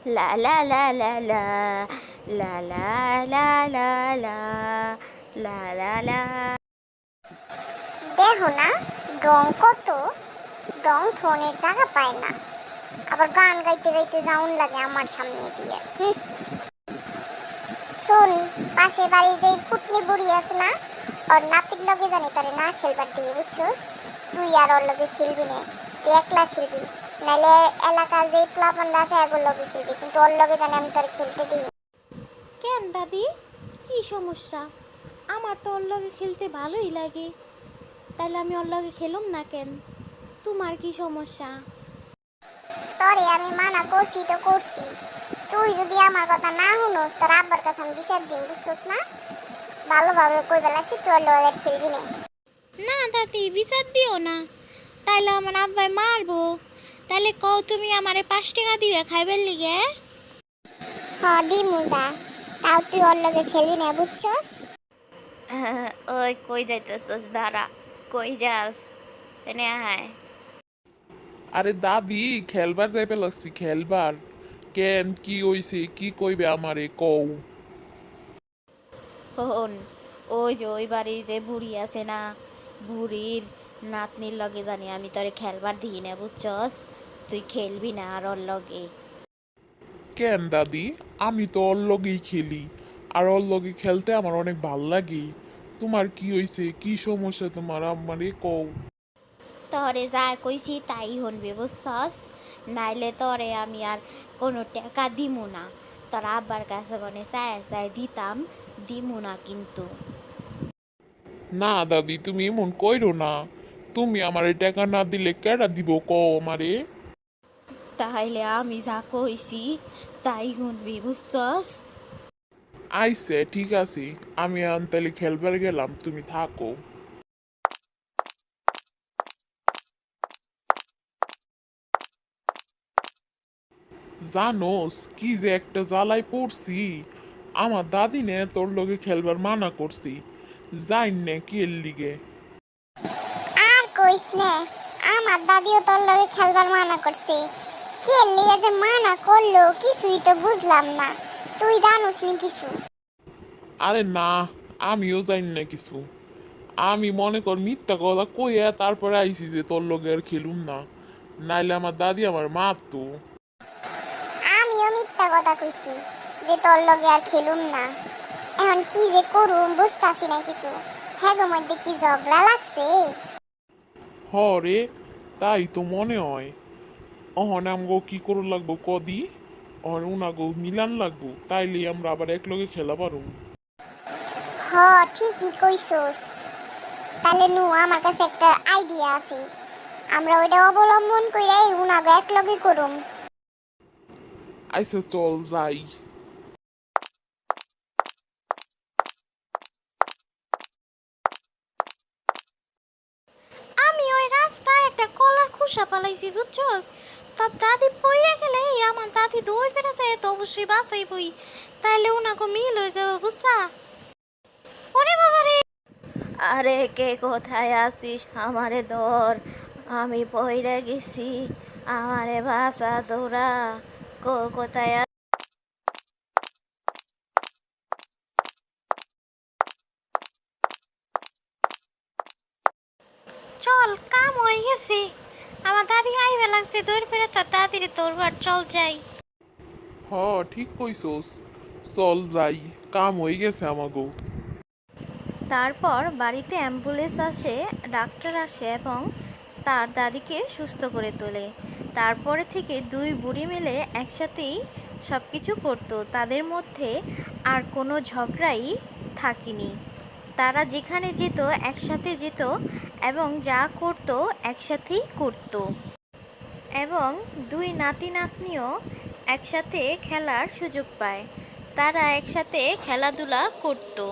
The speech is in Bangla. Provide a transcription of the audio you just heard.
লা লা লা লা লা লা লা লা লা লা লা লা লা। দেখো না, রং কত, রং ফোনের জায়গা পায় না, আবার গান গাইতে গাইতে যাউন লাগে আমার সামনে দিয়ে। শোন, পাশে বাড়ির যে ফুটনি বুড়ি আছে না, ওর নাতির লগে জানি তোরে না খেলবার দিয়ে, বুঝছস? তুই আর ওর লগে খেলবি না, তুই একলা খেলবি, নাহলে এলাকার যে প্লাবনরা আছে এগুলোর লগে খেলবি, কিন্তু ওর লগে জানি আমি তোরে খেলতে দিই। কেন দাদি, কি সমস্যা? আমার তো ওর লগে খেলতে ভালোই লাগে, তাহলে আমি ওর লগে খেলুম না কেন? তোমার কি সমস্যা? তোরে আমি মানা করছি তো করছি, তুই যদি আমার কথা না শুনোস তোর আব্বার কাছে আমি বিচার দিন, বুঝছস না? ভালোভাবে কই বেলাছি তুই ওর লগে খেলবি না। না দাদি, বিচার দিও না, তাইলে আমার আব্বাই মারবো। তাহলে কও তুমি আমারে 5 টাকা দিবে খাইবার লিগে? দি মুজা, তাও তুই ওর লগে খেলবি না, বুঝছস? ওই কই যাইতেছস? দাঁড়া, কই যাস? এনে আয়। আরে দাদি, খেলবার যাইবে লাগছি খেলবার। কেন, কি হইছে, কি কইবে আমারে কও। হন, ওই যে ওই বাড়ির যে বুড়ি আছে না, বুড়ির নাতনির লগে জানি আমি তোরে খেলবার দিই না, বুঝছস? তুই খেলবি না আর ওর লগে। কেন দাদি, আমি তো ওর লগেই খেলি, আর ওর লগে খেলতে আমার অনেক ভাল লাগে। তোমার কি হইছে, কি সমস্যা তোমার, আমারে কও। তরে যা কইছি তাই হনবে, বুঝছস? নাইলে তরে আমি আর কোনো টাকা দিমু না। তোর আব্বার কাছে গনে চায় চায় দিতাম, দিমু না কিন্তু। না দাদি, তুমি এমন কইরো না। তুমি আমারে টাকা না দিলে কেডা দিব কও আমারে। তাইলে আমি যা কইছি তাই শুনবি, বুঝছস? আইসে, ঠিক আছে, আমি তাহলে খেলবার গেলাম, তুমি থাকো। জানোস কি যে একটা জ্বালায় পড়ছি। আমার দাদি নে তোর লগে খেলবার মানা করছি, যাই নে কি এর লিগে। আর কইস নে, আমার দাদিও তোর লগে খেলবার মানা করছে। কে লিগে যে মানা করলো কিছুই তো বুঝলাম না, তুই জানোস নি কিছু? আরে না, আমিও জানি না কিছু। আমি মনে কর মিথ্যা কথা কইয়া তারপরে আইছি যে তোর লগে আর খেলুম না, নাইলে আমার দাদি আমার মারতো। আমিও মিথ্যা কথা কইছি যে তোর লগে আর খেলুম না। এখন কি যে করুম বুঝতাছি না কিছু। হ্যাঁ গো, মধ্যে কি ঝগড়া লাগছে? হ রে, তাই তো মনে হয়। অহন আমগো কি করুন লাগবো কদি, অহন উনাগো মিলান লাগবো, তাইলে আমরা আবার এক লগে খেলা পারুম। হ, ঠিকই কইছস। তাহলে নু আমার কাছে একটা আইডিয়া আছে, আমরা ওইটা অবলম্বন কইরা উনাগো এক লগে করুম। আইসা চল যাই। আমি ওই রাস্তায় একটা কলার খোসা পালাইছি, বুঝছস? তোর দাদি পইরা গেলে আমার দাদি দৌড় পেরেছে তো অবশ্যই বাসাই বই, তাইলে উনাকে মিল হয়ে যাবে, বুঝছা? ওরে বাবা রে! আরে কে কোথায় আসিস? আমারে ধর, আমি পইরা গেছি, আমারে বাসা তোরা। কোথায় চল, কাম হয়ে গেছে, আমার দাদি আইবে লাগছে, দৌড় পেরে তোর দাদিরে তোরবার, চল যাই। হ, ঠিক কইছস, চল যাই, কাম হয়ে গেছে আমাগো। তারপর বাড়িতে অ্যাম্বুলেন্স আসে, ডাক্তার আসে এবং তার দাদিকে সুস্থ করে তোলে। তারপরে থেকে দুই বুড়ি মিলে একসাথেই সব কিছু করতো, তাদের মধ্যে আর কোনো ঝগড়াই থাকেনি। তারা যেখানে যেত একসাথে যেত এবং যা করতো একসাথেই করতো, এবং দুই নাতি নাতনিও একসাথে খেলার সুযোগ পায়। তারা একসাথে খেলাধুলা করতো।